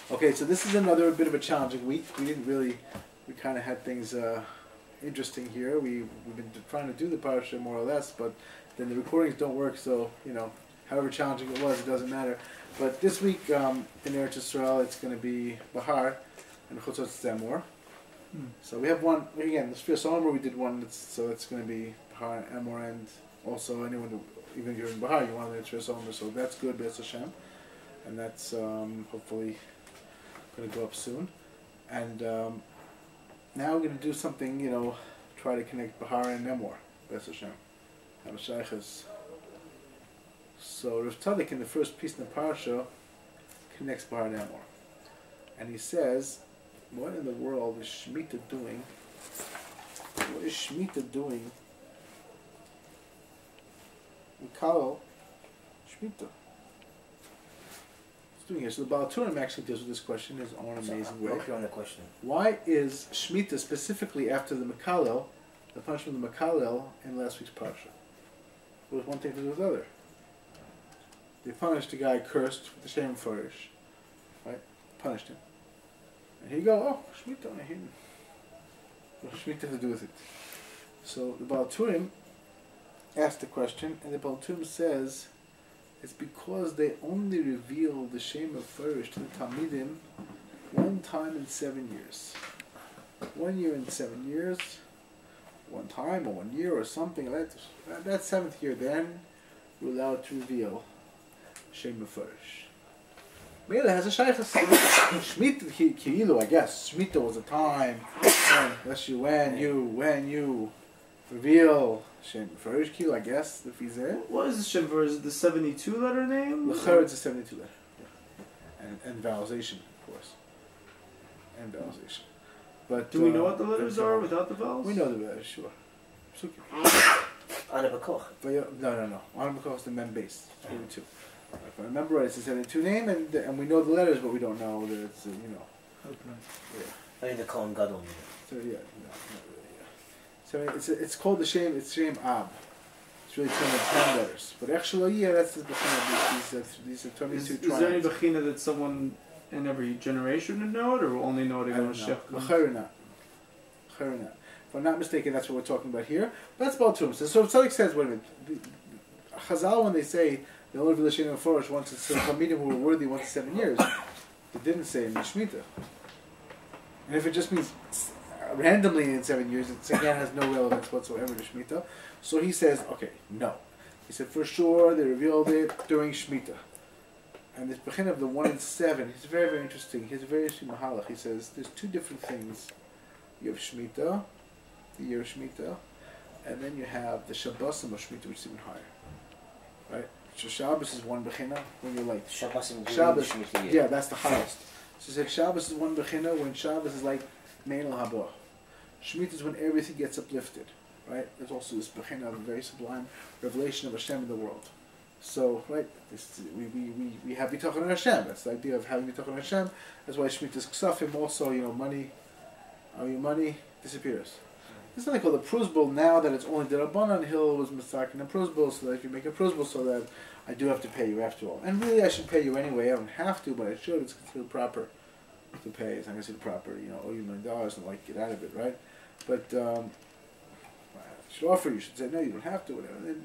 Okay, so this is another bit of a challenging week. We kind of had things interesting here. We've been trying to do the parsha more or less, but then the recordings don't work, so, however challenging it was, it doesn't matter. But this week in Eretz Yisrael, it's going to be Behar, and Chutzot it's Emor. So we have one, again, the Shvius Omer, we did one, so it's going to be Behar, Emor, and also anyone, even if you're in Behar, you want to Shvius Omer, so that's good, B'ez Hashem. And that's hopefully going to go up soon. And now we're going to do something, try to connect Behar and Emor, B'ez Hashem. Have a shaykhs. So Rav tzadok in the first piece in the parsha connects Behar and Emor. And he says, what in the world is Shemitah doing? What is Shemitah doing? Mikalo, Shemitah. Doing here. So the Baal Turim actually deals with this question in his own amazing way. Okay, on the question. Why is Shemitah specifically after the Mekalel, the punishment of the Mekalel in last week's parsha? It was one thing to do with the other. They punished the guy cursed with the shame flourish, right? Punished him. And here you go, oh, Shemitah on him. What's Shemitah to do with it? So the Baal Turim asked the question, and the Baal Turim says, it's because they only reveal the shame of flourish to the Talmidim one time in 7 years. 1 year in 7 years, one time or 1 year or something like that. That seventh year, then you're allowed to reveal shame of flourish. Mela has a shaykhs. Shemitah, Ki'ilu, I guess. Shemitah was a time when you reveal Shem Farish Ki'ilu, I guess, the Fizeh. What is the Shem Farish? Is it the 72 letter name? L'char is a 72 letter. Yeah. And vowelization, of course. And vowelization. But do we know what the letters are without the vowels? We know the letters, sure. Anabakoch. No. Anabakoch is the mem base. 72. If I remember right, it's a 72 name, and we know the letters, but we don't know that it's, Okay. Yeah. I mean the Kohen Gadol. So, yeah, no, not really, yeah. So it's called the Shem, it's Shem Ab. It's really 10 letters. But actually, yeah, that's the Bechina. These are 22 tribes. Is there any Bechina that someone in every generation would know it, or will only know it in Shech? L'char not. If I'm not mistaken, that's what we're talking about here. But that's about Tum. So tzadok says, wait a minute, Chazal, when they say the only relation of Forosh once it's Talmidim who were worthy once in 7 years, it didn't say in the Shemitah. And if it just means randomly in 7 years, it again has no relevance whatsoever to Shemitah. So he says, okay, no. He said, for sure, they revealed it during Shemitah. And this Bechin of the 1 in 7, he's very, very interesting. He's a very interesting Mahalach. He says, there's two different things. You have Shemitah, the year of Shemitah, and then you have the Shabbosim of Shemitah, which is even higher. Right? So Shabbos is one Bechina when you're like... Shabbos, yeah, that's the highest. So he said Shabbos is one Bechina when Shabbos is like Mein al-Haba. Shemitah is when everything gets uplifted. Right? There's also this Bechina of a very sublime revelation of Hashem in the world. So, right, we have Bitachon on Hashem. That's the idea of having Bitachon on Hashem. That's why Shemitah's Ksafim also, money, your money disappears. There's something called a prusbul now that it's only the Rabbanan Hill was mistaken a prusbul, so that if you make a prusbul, so that I do have to pay you after all. And really I should pay you anyway. I don't have to, but I should. It's considered proper to pay. It's not considered proper, owe you $1 million and like get out of it, right? But I should offer you should say, no, you don't have to, whatever. And then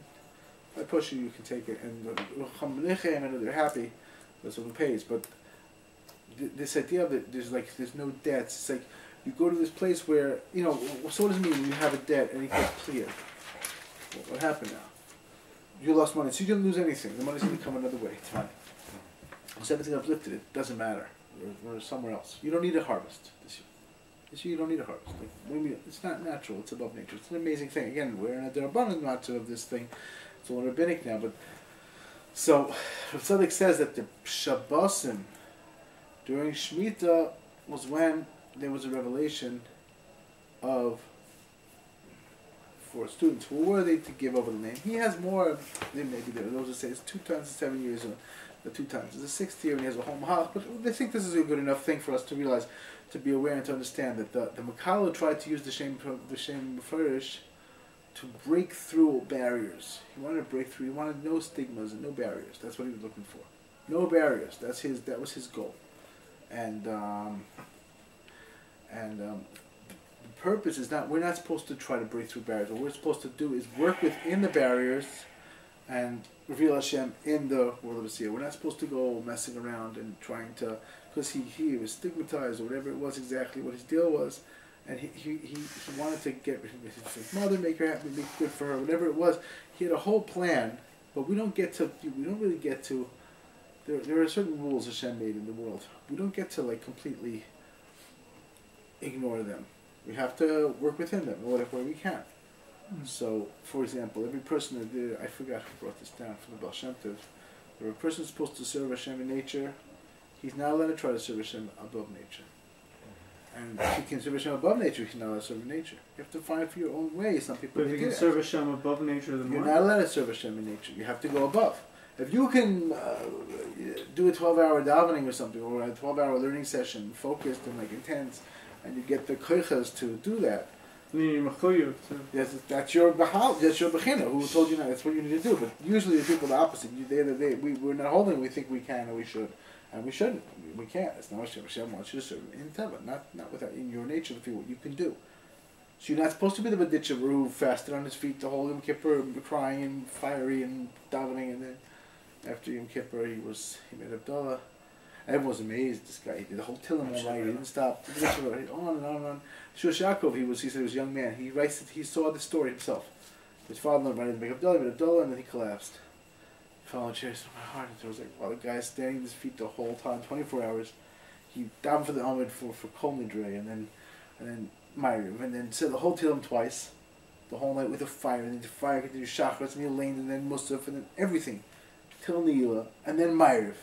if I push you, you can take it. And I know they're happy, that's what it pays. But this idea that there's no debts, it's like, you go to this place where, so what does it mean when you have a debt and it gets cleared? Well, what happened now? You lost money, so you didn't lose anything. The money's going to come another way. It's fine. Once everything uplifted, it doesn't matter. We're somewhere else. You don't need a harvest this year. This year you don't need a harvest. It's not natural, it's above nature. It's an amazing thing. Again, we're in a derabbanan matzah of this thing. It's all rabbinic now, but... So, tzadok says that the Shabbosim during Shemitah was when there was a revelation for students who were worthy to give over the name. He has more than maybe there. Those who say it's 2 times in 7 years, or the 2 times. It's the 6th year, and he has a whole mahal. But they think this is a good enough thing for us to realize, to be aware and to understand that the Makalo tried to use the shame Mefurish to break through barriers. He wanted to break through. He wanted no stigmas and no barriers. That's what he was looking for. No barriers. That was his goal. and the purpose is not, we're not supposed to try to break through barriers. What we're supposed to do is work within the barriers and reveal Hashem in the world of Asiyah. We're not supposed to go messing around and trying to, because he was stigmatized or whatever it was exactly what his deal was, and he wanted to get his mother, make her happy, make good for her, whatever it was. He had a whole plan, but we don't really get to. There are certain rules Hashem made in the world. We don't get to like completely ignore them. We have to work within them where we can. So, for example, every person that did, I forgot who brought this down from the Baal Shem Tov, if a person is supposed to serve Hashem in nature, he's not allowed to try to serve Hashem above nature. And if he can serve Hashem above nature, he's not allowed to serve in nature. You have to find for your own way. Some people. But if you can serve Hashem above nature, then you're not allowed to serve Hashem in nature. You have to go above. If you can do a 12-hour davening or something, or a 12-hour learning session, focused and like intense, and you get the koichas to do that. Yes, that's your bechina. Who told you not? That's what you need to do. But usually the people the opposite. We're not holding. We think we can or we should, and we shouldn't. We can't. It's not Hashem. Hashem wants you to serve in teva, not without in your nature to feel what you can do. So you're not supposed to be the Baditcher who fasted on his feet the whole Yom Kippur, crying and fiery and davening, and then after Yom Kippur he made Abdullah. Everyone was amazed. This guy, he did the whole Tillim all right. He didn't stop. On and on and on. Shush Yaakov, he said he was a young man. He writes that he saw the story himself. His father wanted to make Abdullah, and then he collapsed. He fell on a chair. He said, my heart. And there was like, while the guy's standing on his feet the whole time, 24 hours. He down for the Amid for Kol Nidre, and then Ma'ariv, and then said the whole Tillim twice, the whole night with the fire, and then the fire continued Shachris, and Elaine, and then Musaf, and then everything, till Neila, and then Ma'ariv.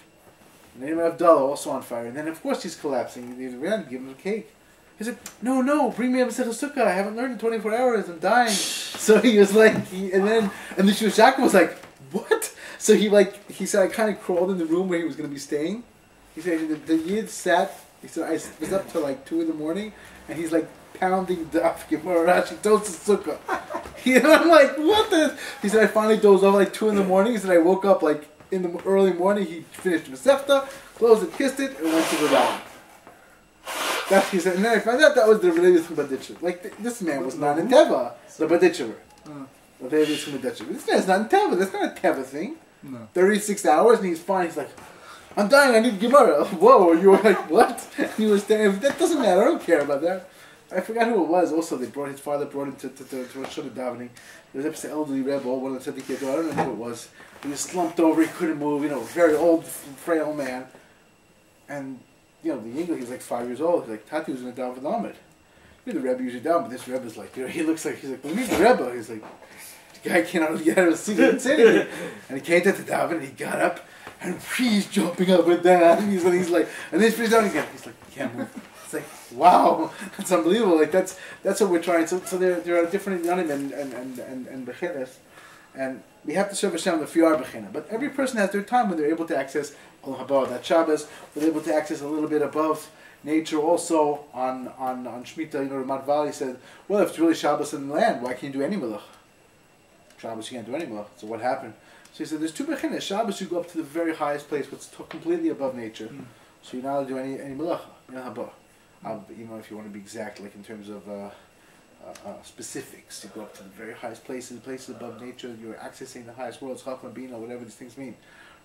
And then Abdullah also on fire, and then of course he's collapsing. He ran to give him a cake. He said, "No, bring me a Masechah Sukkah. I haven't learned in 24 hours. I'm dying." So he was like, and the Shushaka was like, "What?" So he said, I kind of crawled in the room where he was going to be staying. He said the Yid sat. He said I was up till like 2 in, and he's like pounding Daf Gemara Rashi Tosas Sukkah. I'm like, what the? He said I finally dozed off like 2 in. He said I woke up like in the early morning. He finished Masechta, closed it, kissed it, and went to the down. He said, and then I found out that was the religious Baditcher. Like this man was not in Teva, the Baditcher. This man's not in Teva. That's not a Teva thing. No. 36 hours and he's fine. He's like, I'm dying. I need Gemara. Whoa! You were like, what? And he was saying, that doesn't matter. I don't care about that. I forgot who it was. Also, his father brought him to Rosh Hashanah davening. There was an elderly rebbe, one of the tzaddik. I don't know who it was. He was slumped over. He couldn't move. Very old, frail man. And the English, he's like 5 years old. He's like, Tati was going to daven for the Amid. The Rebbe usually down, but this Rebbe's like, he looks like, he's like, we need the Rebbe. He's like, the guy cannot get out of his seat and say anything. And he came to the daven, and he got up, and he's jumping up and down. And he's like, and then he's finished down again. He's like, he can't move. It's like, wow, that's unbelievable. Like that's what we're trying. So there are different yanim and bechinas, and we have to serve Hashem with our bechina. But every person has their time when they're able to access Al Haba, that Shabbos, when they're able to access a little bit above nature. Also on Shemitah, Ramat Valley said, well, if it's really Shabbos in the land, why can't you do any melech? Shabbos you can't do any melech. So what happened? So he said, there's two bechinas. Shabbos you go up to the very highest place, what's completely above nature. So you're not allowed to do any melacha, haba. If you want to be exact, like in terms of specifics, you go up to the very highest places above nature. You're accessing the highest worlds, Chachma, Bina, whatever these things mean,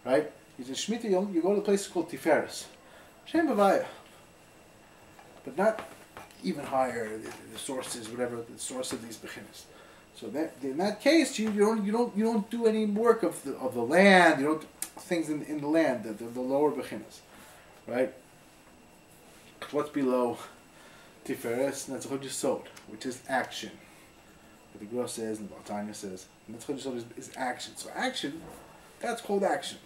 right? He said, Shemitah, you go to a place called Tiferes, Shem Bavaya, but not even higher. The sources, whatever the source of these bechinas. So that in that case, you don't do any work of the land. You don't do things in the land, the lower bechinas, right? What's below Tiferes? And that's Chod Yesod, which is action. What the Gra says and the Baltanya says. And that's Chod Yesod is action. So action, that's called action.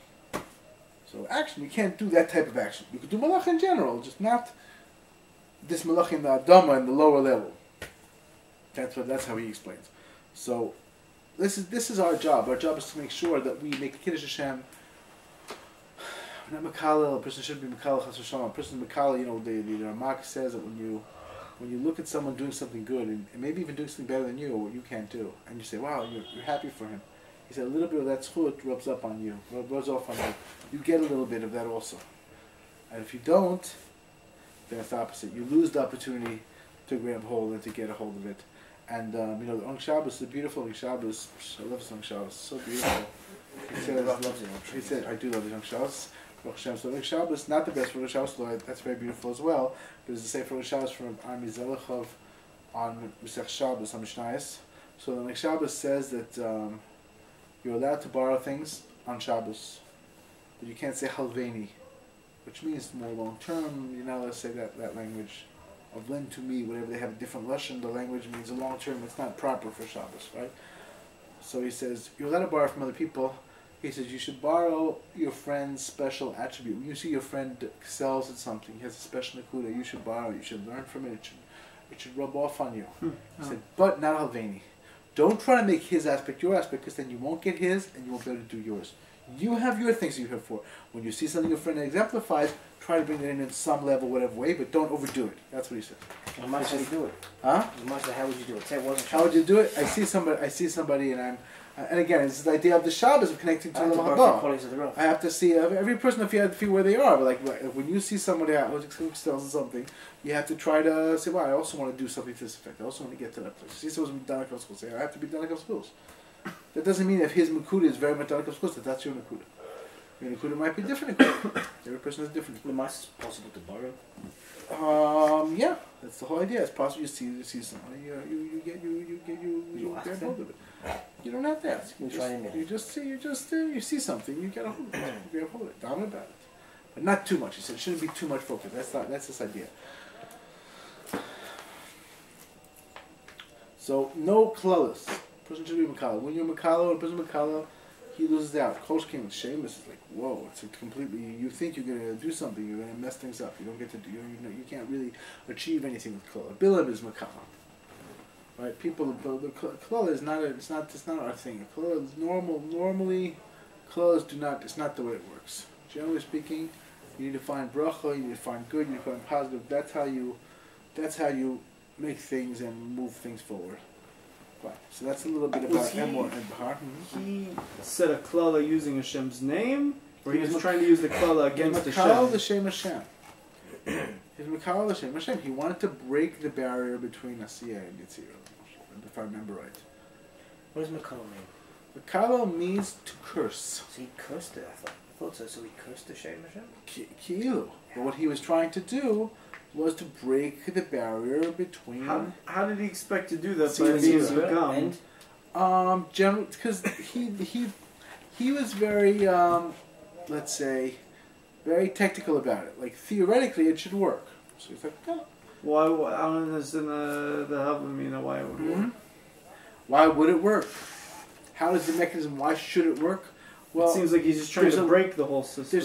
So action, you can't do that type of action. You could do malach in general, just not this malach in the Adama in the lower level. That's how he explains. So this is our job. Our job is to make sure that we make Kiddush Hashem. Not Makala, a person shouldn't be Makala Chas V'Shalom. A person Makala, the Ramak says that when you look at someone doing something good and maybe even doing something better than you or what you can't do, and you say, wow, you're happy for him. He said a little bit of that schut rubs up on you, rubs off on you. You get a little bit of that also. And if you don't, then it's the opposite. You lose the opportunity to grab hold and to get a hold of it. And you know, the Ong Shabbos, the beautiful Ong Shabbos. I love Ong Shabbos, so beautiful. He said, I do love the Ong Shabbos. So Ong Shabbos, not the best for Ong Shabbos, though that's very beautiful as well. But it's the same for Ong Shabbos from Armi Zelachov on Mesech Shabbos on Mishnayos. So the Ong Shabbos says that you're allowed to borrow things on Shabbos, but you can't say halveni, which means more long term. You're not allowed to say that language of lend to me, whatever they have a different lashon. The language means a long term. It's not proper for Shabbos, right? So he says you're allowed to borrow from other people. He says you should borrow your friend's special attribute. When you see your friend excels at something, he has a special nakuda, you should borrow. You should learn from it. It should rub off on you. He said, but not halveni. Don't try to make his aspect your aspect, because then you won't get his and you won't be able to do yours. You have your things that you're here for. When you see something your friend exemplifies, try to bring that in some level, whatever way, but don't overdo it. That's what he said. How much did he do it? Huh? How would you do it? Say it wasn't. How would you do it? I see somebody, and and again, it's the idea of the Shabbos of connecting to the Haba. I have to see every person if you have to feel where they are. But like when you see somebody out who excels in something, you have to try to say, "Well, I also want to do something to this effect. I also want to get to that place." See, someone's Danakov schools. Say, "I have to be Danakov schools." That doesn't mean if his Makuda is very much Danakov schools that's your Makuda. Your Nakuda might be different. Every person has different. It must possible to borrow. Yeah, that's the whole idea. It's possible you see somebody, you grab hold of it. You don't have to ask. You see something, you get a hold of it. You grab hold of it. Down about it, but not too much. He said it shouldn't be too much focus. That's this idea. So no klaus. Person should be makala. When you're makala, a person makala, he loses out. Kosh came with Seamus is like, whoa, it's a completely, you think you're going to do something, you're going to mess things up. You don't get to do, you can't really achieve anything with Klala. Bilab is Makala. Right? People, the Klala is not, it's not our thing. Klala is normally, Klalas do not, it's not the way it works. Generally speaking, you need to find bracha, you need to find good, you need to find positive. That's how you make things and move things forward. Right. So that's a little bit about Emor and Behar. He said a klala using Hashem's name, or he was trying to use the klala against Hashem? The Shem Hashem. He's Makal the Shem Hashem. He wanted to break the barrier between Asiyah and Yitzirah, if I remember right. What does Makal mean? Makal means to curse. So he cursed it, I thought so. So he cursed the Shem Hashem? Ki'ilu. But what he was trying to do was to break the barrier between. How did he expect to do that by being gum? Generally, because he was very let's say very technical about it. Like theoretically, it should work. So he's like, no. Why? I don't understand the Havamina. Why it would work? Why would it work? How is the mechanism? Why should it work? Well, it seems like he's just trying to break the whole system.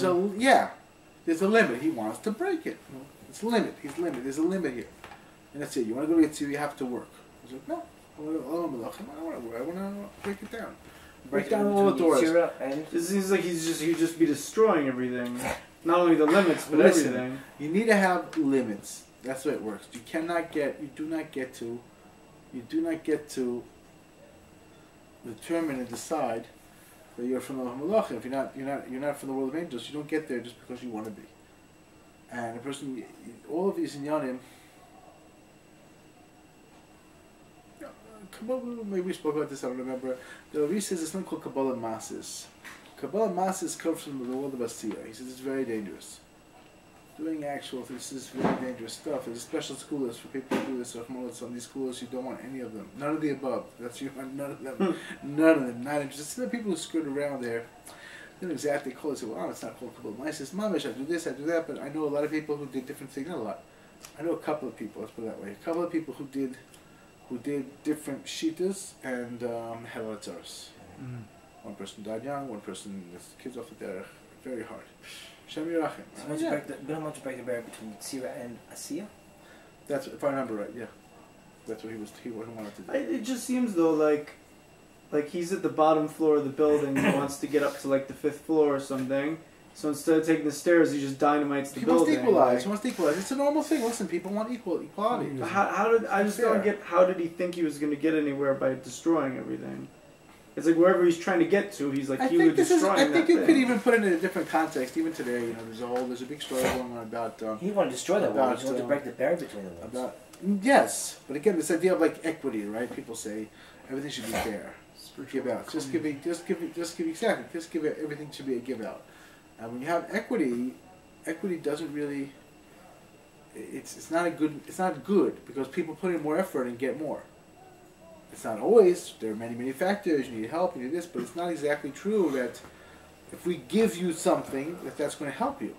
There's a limit. He wants to break it. It's a limit. He's limited. There's a limit here. And that's it. You want to go to Yitzhak, you have to work. He's like, no. I don't want to work. I want to break it down. Break down all the doors. It seems like he'd just be destroying everything. Not only the limits, but everything. You need to have limits. That's the way it works. You do not get to determine and decide that you're from the Malachim. If you're not from the world of angels, you don't get there just because you want to be. And a person, all of these inyanim, maybe we spoke about this, I don't remember. The Ravi says there's something called Kabbalah Masses. Kabbalah Masses comes from the world of Asiyah. He says it's very dangerous. Doing actual, this is very dangerous stuff. There's a special school list for people who do this. On these school lists, you don't want any of them. None of the above. That's you. None of them. None of them. Not interested. See the people who skirt around there. They don't exactly call it. Say, well, it's not called Kabbalah Masses. Mamish, I do this, I do that. But I know a lot of people who did different things. Not a lot. I know a couple of people. Let's put it that way. A couple of people who did different shitas and had a lot of tzaros. One person died young. One person, kids off the derech. Very hard. Shem Yerachim. So you don't want to break the barrier between Tzira and Asiyah? That's, if I remember right, yeah. That's what he wanted to do. It just seems though like he's at the bottom floor of the building and he wants to get up to like the 5th floor or something. So instead of taking the stairs, he just dynamites the building. He wants to equalize. It's a normal thing. Listen, people want equality. How did I just don't get? How did he think he was going to get anywhere by destroying everything? It's like wherever he's trying to get to, he's like I he would think destroy I think that you thing. could even put it in a different context. Even today, you know, there's a big story going on about He wanted to destroy that wall. He about, wanted to break the barrier between the walls. about yes, but again, this idea of like equity, right? People say everything should be fair. Give out. Just give exactly. Just give it. Everything should be a give out. And when you have equity, equity doesn't really. It's not a good. It's not good because people put in more effort and get more. It's not always. There are many factors. You need help. You need this, but it's not exactly true that if we give you something, that's going to help you.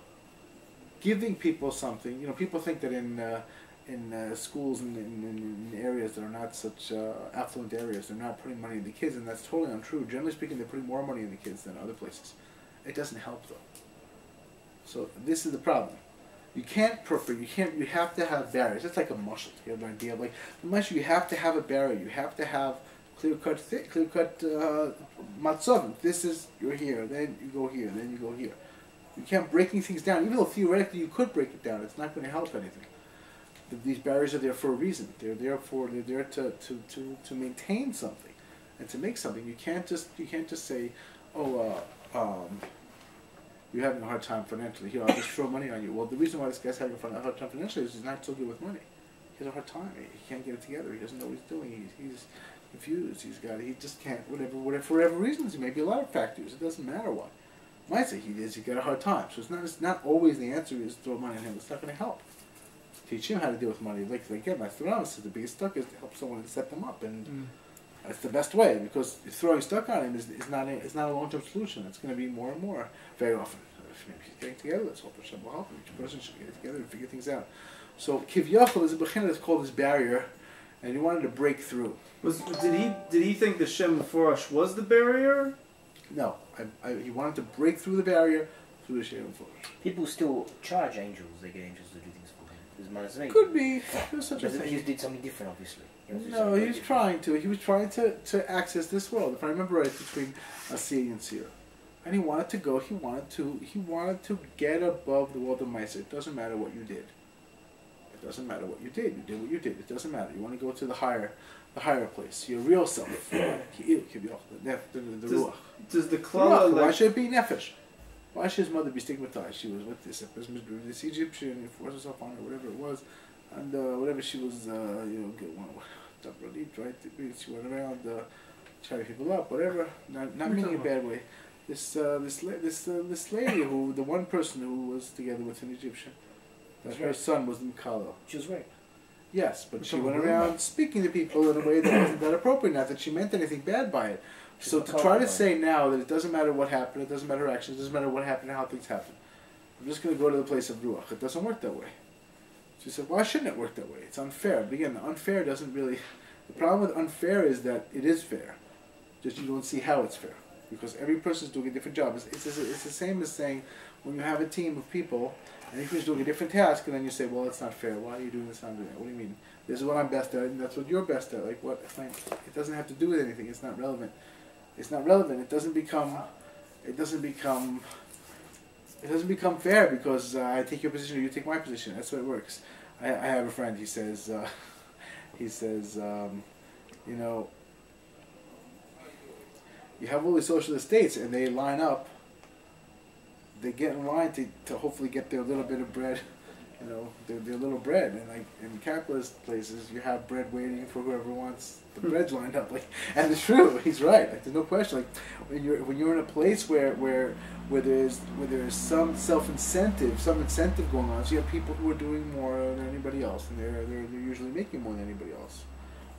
Giving people something, you know, people think that in schools and in areas that are not such affluent areas, they're not putting money in the kids, and that's totally untrue. Generally speaking, they're putting more money in the kids than other places. It doesn't help though. So this is the problem. You can't perfect. You have to have barriers. It's like a muscle. You have an idea of like the muscle. You have to have a barrier. You have to have clear cut matzavim. This is you're here. Then you go here. Then you go here. You can't breaking things down. Even though theoretically you could break it down, it's not going to help anything. These barriers are there for a reason. They're there to maintain something and to make something. You can't just say, oh, you're having a hard time financially. Here, I'll just throw money on you. Well, the reason why this guy's having a hard time financially is he's not so good with money. He has a hard time. He can't get it together. He doesn't know what he's doing. He's confused. He just can't, whatever, for whatever reasons. It may be a lot of factors. It doesn't matter what. Might say he got a hard time. So it's not always the answer is throw money on him. It's not going to help. Teach him how to deal with money. Like again, my Theranos is the biggest stuck is to help someone and set them up, and that's the best way because throwing stuck on him is not a long-term solution. It's going to be more and more very often. If maybe he's getting together, let's hope Hashem will help him. Each person should get together and figure things out. So kivyachol is a bechina that's called this barrier, and he wanted to break through. Did he think the Shem Mefurash was the barrier? No, he wanted to break through the barrier through the Shem Mefurash. People still charge angels. They get angels to do things for them. There's money. Could be. There's such a But thing. he did something different, obviously. No, he was trying to. He was trying to access this world. If I remember right, between Asiya and Seer. And he wanted to go. He wanted to get above the world of Maisa. It doesn't matter what you did. It doesn't matter what you did. You did what you did. It doesn't matter. You want to go to the higher place. Your real self. The ruach. Does the klala Why like should it be nefesh? Why should his mother be stigmatized? She was with this Egyptian. He forced herself on her, whatever it was, and whatever she was, right? She went around chatting people up, whatever. Not meaning in a bad way. This lady who, the one person who was together with an Egyptian, that her son was in Kala. She was raped. Yes, but she went around speaking to people in a way that wasn't that appropriate. Not that she meant anything bad by it. So to try to say now that it doesn't matter what happened, it doesn't matter her actions, it doesn't matter what happened and how things happen. I'm just going to go to the place of Ruach. It doesn't work that way. She said, why shouldn't it work that way? It's unfair. But again, unfair doesn't really... The problem with unfair is that it is fair. Just you don't see how it's fair. Because every person is doing a different job. It's the same as saying when you have a team of people and everyone's doing a different task and then you say, well, it's not fair. Why are you doing this? I'm doing that. What do you mean? This is what I'm best at and that's what you're best at. Like what? It doesn't have to do with anything. It's not relevant. It's not relevant. It doesn't become fair because I take your position or you take my position. That's how it works. I have a friend. He says, you know, you have all these socialist states and they line up. They get in line to hopefully get their little bit of bread. You know, their little bread, and like in capitalist places, you have bread waiting for whoever wants the bread's lined up. Like, and it's true. He's right. Like, there's no question. Like, when you're in a place where there's some incentive going on, so you have people who are doing more than anybody else, and they're usually making more than anybody else,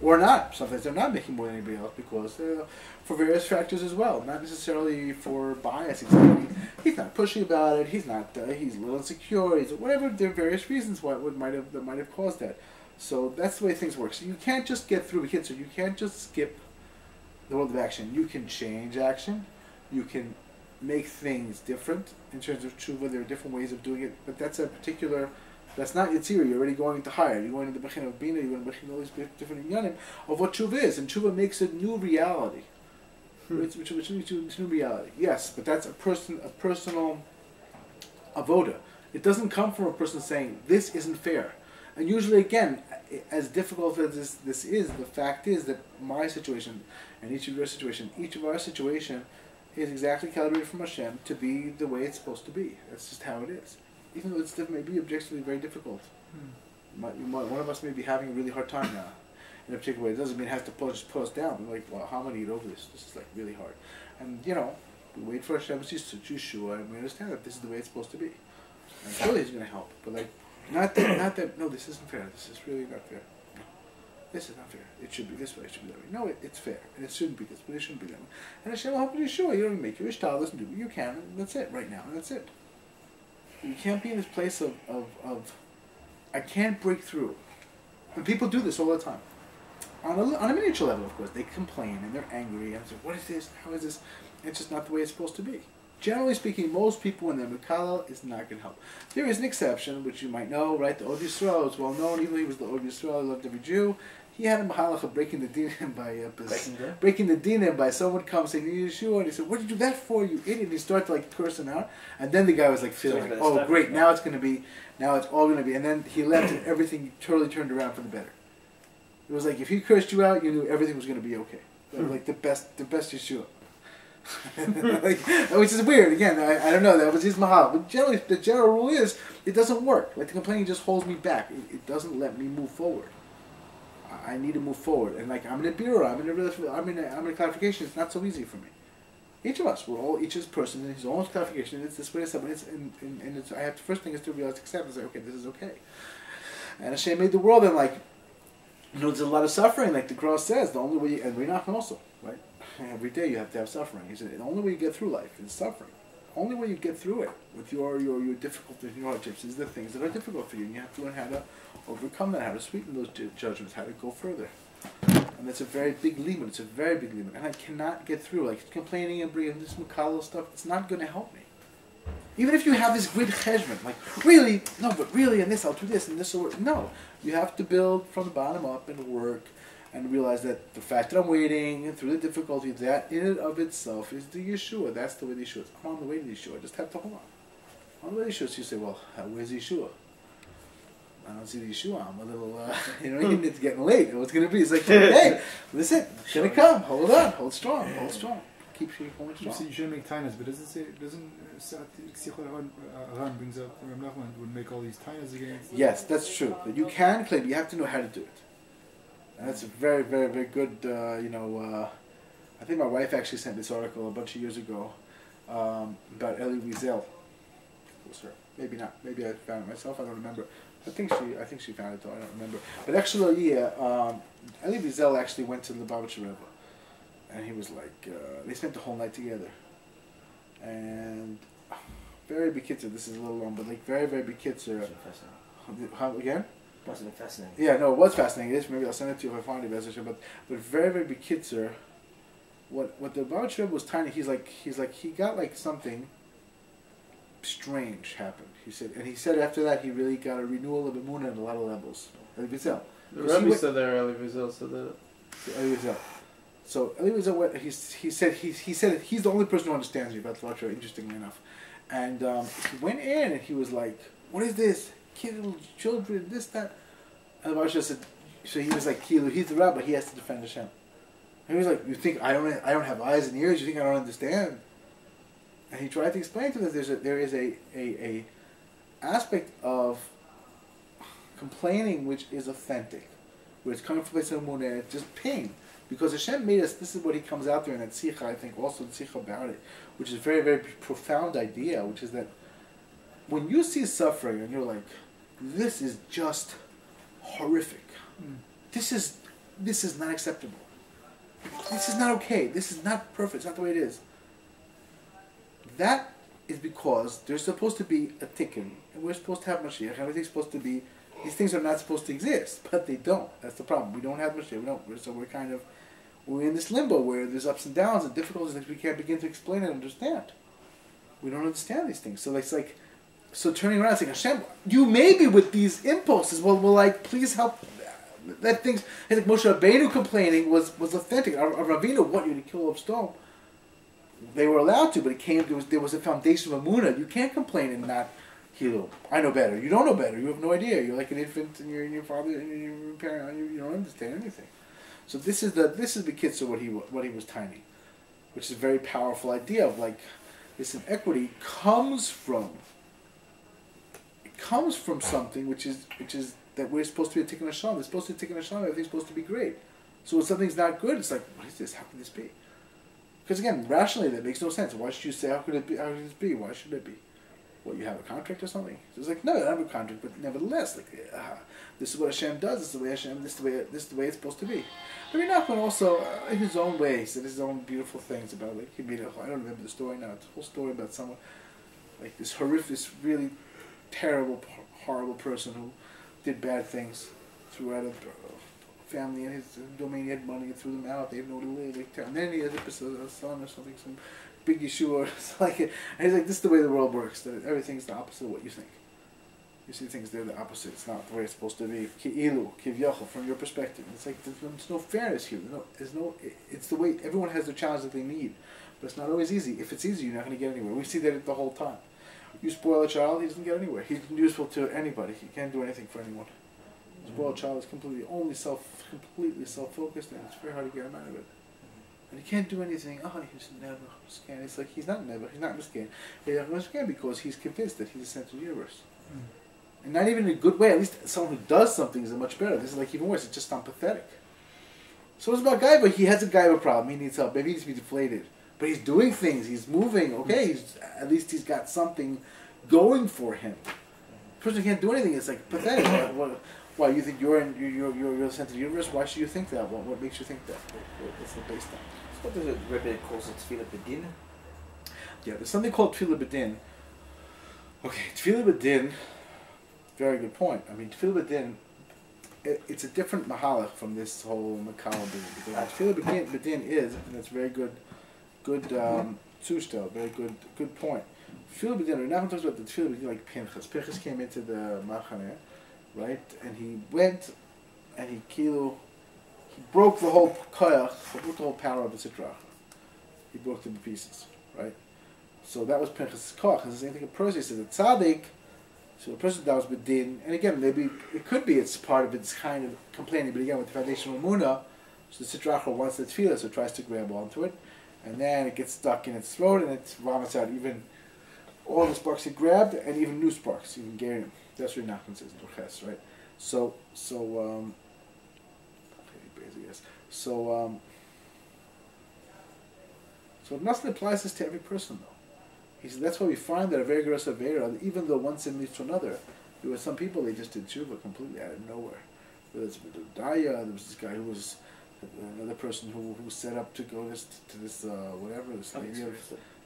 or not. Sometimes they're not making more than anybody else because for various factors as well, not necessarily for bias exactly. He's not pushy about it. He's not. He's a little insecure. He's whatever. There are various reasons why that might have caused that. So that's the way things work. So you can't just get through. So you can't just skip the world of action. You can change action. You can make things different in terms of tshuva. There are different ways of doing it, but that's a particular. That's not Yitzira. You're already going to higher. You're going to the Bechin of Bina. You're going to Bechin all these different inyanim of what tshuva is, and tshuva makes a new reality. It's a new reality. Yes, but that's a personal avoda. It doesn't come from a person saying this isn't fair. And usually, again, as difficult as this is, the fact is that my situation and each of your situation, each of our situation, is exactly calibrated from Hashem to be the way it's supposed to be. That's just how it is. Even though it's may be objectively very difficult. One of us may be having a really hard time now in a particular way. It doesn't mean it has to just pull us down. We're like, well, how am I going to get over this? This is like really hard. And we wait for Hashem's Yeshua, and we understand that this is the way it's supposed to be. And surely He's going to help. But like, not that, no, this isn't fair. This is really not fair. No, this is not fair. It should be this way. It should be that way. No, it's fair. And it shouldn't be this, but it shouldn't be that way. And Hashem will help you Yeshua. You don't make your ishtalos and do what you can. And that's it right now. And that's it. You can't be in this place of I can't break through. And people do this all the time. On a miniature level, of course. They complain and they're angry and say, what is this? How is this? It's just not the way it's supposed to be. Generally speaking, most people in their Mikala is not going to help. There is an exception, which you might know, right? The Od Yisrael is well known. Even though he was the Od Yisrael, he loved every Jew. He had a mahalach of breaking the din by someone comes saying, Yeshua, and he said, what did you do that for, you idiot? And he started to like curse him out. And then the guy was like feeling like, oh great, now it's all going to be. And then he left and everything totally turned around for the better. It was like if he cursed you out, you knew everything was going to be okay. Like the best Yeshua. Which is weird. Again, I don't know. That was his mahal. But generally, the general rule is it doesn't work. Like the complaining just holds me back. It doesn't let me move forward. I need to move forward. And like I'm in a bureau. I'm in a clarification. It's not so easy for me. Each of us, we're all each person in his own clarification. It's this way. And it's. I have the first thing is to realize, accept, and say, okay, this is okay. And Hashem made the world, and like there's a lot of suffering. Like the cross says, the only way, and Rinach also, right? Every day you have to have suffering. He said the only way you get through life is suffering. The only way you get through it with your difficulties and your hardships is the things that are difficult for you, and you have to learn how to overcome that, how to sweeten those judgments, how to go further. And that's a very big limit. It's a very big limit, and I cannot get through. Like complaining and bringing this Mikalo stuff, it's not going to help me. Even if you have this great cheshbon, like really, no, but really, and this I'll do this and this will work. No, you have to build from the bottom up and work. And realize that the fact that I'm waiting through the difficulty, that in and of itself is the Yeshua. That's the way the Yeshua is. I'm on the way to Yeshua. I just have to hold on. On the way to Yeshua. So you say, well, where's Yeshua? I don't see the Yeshua. I'm a little, it's getting late. What's going to be? It's like, hey, listen, it's going to come. Hold on. Hold strong. Hold strong. Keep going strong. You shouldn't make tainas, but doesn't Ran brings up Ram Nachman would make all these tainas again? Yes, that's true. But you can claim. You have to know how to do it. And that's a very, very, very good, I think my wife actually sent this article a bunch of years ago about Elie Wiesel. It was her. Maybe not. Maybe I found it myself. I don't remember. I think she found it though. I don't remember. But actually, Elie Wiesel actually went to the Lubavitcher Rebbe, and he was like, they spent the whole night together. And very big kitzur. This is a little long, but like very, very big kitzur. How again? Must have been fascinating. Yeah, no, it was fascinating. It is. Maybe I'll send it to you if I find it. But very, very big kitzur. What the Lubavitcher Rebbe was tiny. He's like he got like something strange happened. He said after that he really got a renewal of emunah in a lot of levels. Elie Wiesel. The Rebbe said there. Elie Wiesel said that. Elie Wiesel. So Elie Wiesel, he said he's the only person who understands me about the Lubavitcher, interestingly enough. And he went in and he was like, "What is this? Children, this, that." And the Lubavitcher said, so he was like, he's the rabbi, he has to defend Hashem. And he was like, you think I don't have eyes and ears? You think I don't understand? And he tried to explain to them that there is a aspect of complaining which is authentic, where it's coming from a place of emunah, it's just pain. Because Hashem made us, this is what he comes out there in that tzidkas, I think, also the tzidkas about it, which is a very, very profound idea, which is that when you see suffering and you're like, this is just horrific. This is not acceptable. This is not okay. This is not perfect. It's not the way it is. That is because there's supposed to be a tikkun, and we're supposed to have Mashiach, and everything's supposed to be, these things are not supposed to exist, but they don't. That's the problem. We don't have Mashiach. So we're in this limbo where there's ups and downs and difficulties that we can't begin to explain and understand. We don't understand these things. So it's like, so turning around and saying, Hashem, you may be with these impulses. Well, like, please help. That things, like Moshe Rabbeinu complaining was authentic. Ravina want you to kill a stone. They were allowed to, but there was a foundation of emunah. You can't complain and not Kilo, I know better. You don't know better. You have no idea. You're like an infant, and your father and your parent. You don't understand anything. So this is the kitzur what he was tiny, which is a very powerful idea of like this inequity comes from something which is that we're supposed to be a tikkun hashem. We're supposed to be a tikkun hashem. Everything's supposed to be great. So when something's not good, it's like, what is this? How can this be? Because again, rationally, that makes no sense. Why should you say, how could it be? How could this be? Why should it be? Well, you have a contract or something? So it's like, no, I don't have a contract, but nevertheless, like, this is what Hashem does. This is the way Hashem. This is the way it's supposed to be. Rabbi Nachman also, in his own way, said his own beautiful things about like he made a. I don't remember the story now. It's a whole story about someone like this horrific, this really terrible, horrible person who did bad things, threw out a family in his domain. He had money, and threw them out. They had nowhere to live. Like, and then he had a son or something, some big Yeshua or something like it. And he's like, this is the way the world works. That everything's the opposite of what you think. You see things, they're the opposite. It's not the way it's supposed to be. Ki'ilu, kivyachol, from your perspective. It's like there's no fairness here. There's no. It's the way everyone has the challenge that they need, but it's not always easy. If it's easy, you're not going to get anywhere. We see that the whole time. You spoil a child, he doesn't get anywhere. He's useful to anybody. He can't do anything for anyone. A spoiled child is completely self-focused, and it's very hard to get him out of it. And he can't do anything. Oh, he's never miscan. It's like he's not miscan. He's not miscan because he's convinced that he's the center of the universe. And not even in a good way. At least someone who does something is much better. This is like even worse. It's just pathetic. So it's about Gaiva. He has a Gaiva problem. He needs help. Maybe he needs to be deflated. But he's doing things. He's moving. Okay. At least he's got something going for him. The person who can't do anything is like pathetic. Why you think you're the center of the universe? Why should you think that? What makes you think that? What's the base on? What does it Rebbe calls it? Tefillah B'din? Yeah, there's something called Tefillah B'din. Okay, Tefillah B'din. Very good point. I mean, Tefillah B'din. It's a different mahalach from this whole Makala B'din. Because Tefillah B'din is, and that's very good zushtel, very good point. Tefillah B'din. We're not talking about the Tefillah B'din like Pinchas. Pinchas came into the Machaneh, right? And he went, and he broke the whole koyach, he broke the whole power of the sitrach. He broke them to pieces, right? So that was Pinchas' koyach. And the same thing in Persia says, a tzaddik, so a person that was bedin, and again, maybe it could be it's part of its kind of complaining, but again, with the foundational munah, so the sitrach wants the tefillah, so it tries to grab onto it, and then it gets stuck in its throat, and it vomits out even all the sparks he grabbed, and even new sparks, even gerim. That's what Nachman says in Torches, right? So Nassim applies this to every person, though. He said that's why we find that a very gross avera, even though one sin leads to another, there were some people they just did tshuva completely out of nowhere. There's Daya, there was this guy who was another person who set up to go to this whatever this lady of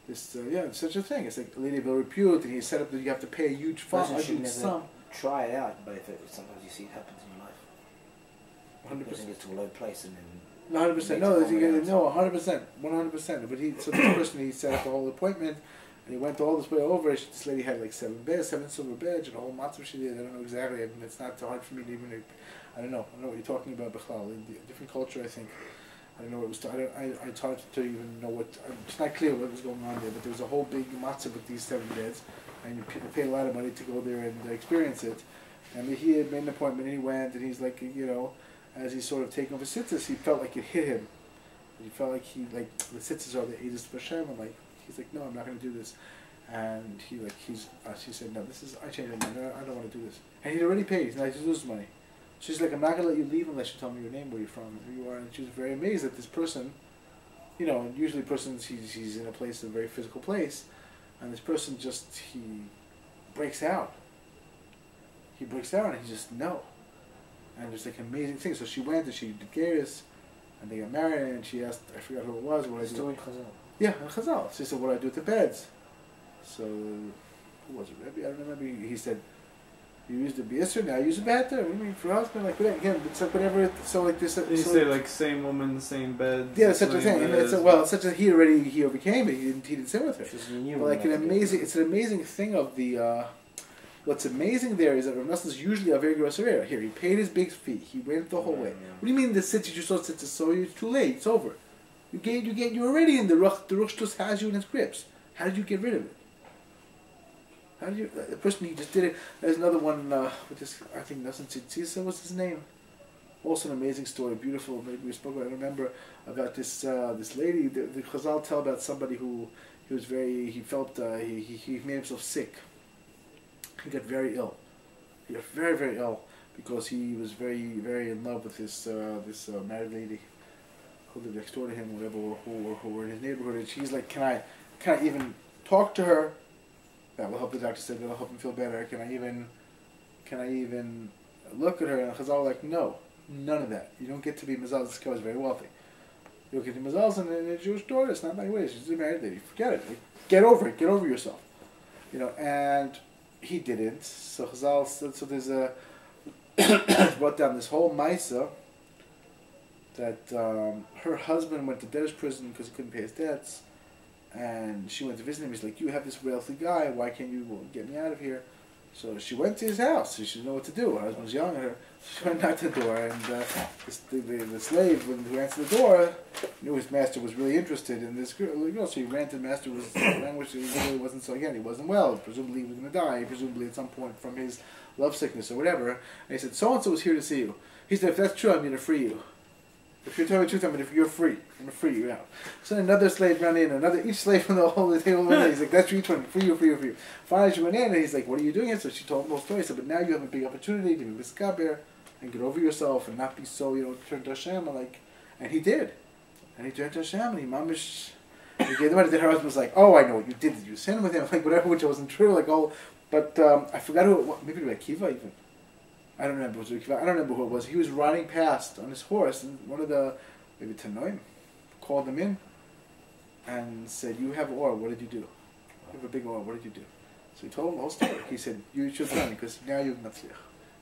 this such a thing. It's like a lady of ill repute, and he set up that you have to pay a huge fine, a huge sum. Try it out, but sometimes you see it happens in your life. 100%. Gets to a low place and then. 100%. No, 100%. 100%. But this person, he set up a whole appointment, and he went all this way over. This lady had like 7 silver beds, and a whole matzah she did. I don't know exactly. I mean, it's not so hard for me to even. I don't know what you're talking about, Bechlal. In a different culture, I think. I don't know what it was. It's hard to even know what. It's not clear what was going on there, but there was a whole big matzah with these 7 beds, and people paid a lot of money to go there and experience it. And he had made an appointment, and he went, and he's like, as he's sort of taking over Tzidkas, he felt like it hit him. He felt like the Tzidkas are the Eidos of Hashem, and he's like, no, I'm not going to do this. And she said, no, I changed my mind. I don't want to do this. And he'd already paid. He's not going to lose money. She's like, I'm not going to let you leave unless you tell me your name, where you're from, and who you are. And she was very amazed that this person, usually persons, he's in a place, a very physical place, and this person he breaks out. He breaks out, and he just, no. And it's like an amazing thing. So she went and she did Geras, and they got married, and she asked, I forgot who it was, what I do. Still in Chazal. Yeah, in Chazal. She said, what do I do with the beds? So, who was it, Rebbe? I don't remember. He said, you used the B'Yisr, now use a batter. What do you mean, for husband? Like, again, it's like whatever, so like this. You say like same woman, same bed. Yeah, such a thing. And it's such a, he overcame it. He didn't sit with her. But like it's an amazing thing of the, what's amazing there is that Rav Nosson is usually a very gross area. Here, he paid his big fee. He went the whole way. What do you mean the city you saw Tzidkas? So it's too late. It's over. You're already in the Ruch. The Ruch has you in its grips. How did you get rid of it? How do you? The person he just did it. There's another one with this. I think Nassim Tzidkas was his name. Also an amazing story, beautiful. Maybe we spoke about. I remember about this this lady. The Chazal tell about somebody who he was very. He felt he made himself sick. He got very ill. He got very, very ill because he was very, very in love with this married lady who lived next door to him, whatever, who were in his neighborhood. And she's like, can I even talk to her? That will help. The doctor said that'll help him feel better. Can I even look at her? And Chazal were like, no, none of that. You don't get to be Mazal. This guy was very wealthy. You don't get to be Mazal in a Jewish daughter. It's not my way. She's a married lady. Forget it. Like, get over it. Get over yourself. And he didn't. So Chazal said, so there's a brought down this whole Maisa that her husband went to debtor's prison because he couldn't pay his debts, and she went to visit him. He's like, you have this wealthy guy, why can't you get me out of here? So she went to his house. She didn't know what to do. Her husband was yelling at her. She went out the door, and the slave who answered the door knew his master was really interested in this girl. So he ran to the master. Was language he really wasn't so. Again, he wasn't well. Presumably he was going to die. Presumably at some point from his love sickness or whatever. And he said, so and so was here to see you. He said, if that's true, I'm going to free you. If you're telling the truth, if you're free, I'm going to free you out. So another slave ran in, each slave from the whole table went in. He's like, that's each one, free you. Finally she went in, and he's like, what are you doing here? So she told him the whole story. He said, but now you have a big opportunity to be miskaber and get over yourself and not be so, turn to Hashem. And he did. And he turned to Hashem, and he mamish, he gave the money. Then her husband was like, oh, I know what you did. Did you sin with him? Like, whatever, which wasn't true. Like, oh, but I forgot who it was. Maybe it was Akiva even. I don't remember. I don't remember who it was. He was riding past on his horse, and one of the, maybe Tanoim, called him in and said, you have oil, what did you do? You have a big oil, what did you do? So he told him the whole story. He said, you should tell me, because now you have Natzliach.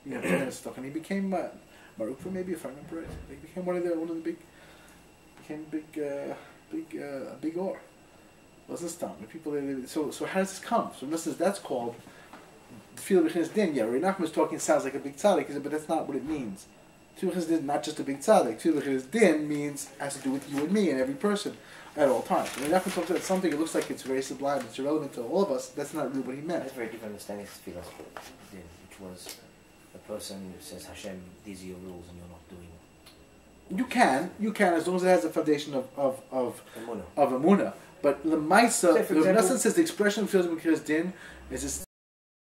You have tremendous stuff. And he became Marukva, maybe, if I remember right. He became one of the big, a big or. Wasn't stam. So how does this come? So in essence, that's called the field of B'chinas Din. Yeah, Rei Nachman is talking, sounds like a big tzaddik. He said, but that's not what it means. Field of B'chinas Din is not just a big tzaddik. Field of B'chinas Din means, has to do with you and me and every person at all times. Rei Nachman talks about something, it looks like it's very sublime, it's irrelevant to all of us. That's not really what he meant. That's a very different understanding of Field of Din, which was a person who says, Hashem, these are your rules and you're not doing them. You can, as long as it has a foundation of Emunah. But the Maisa, the Nassim says the expression of Field of B'chinas Din is this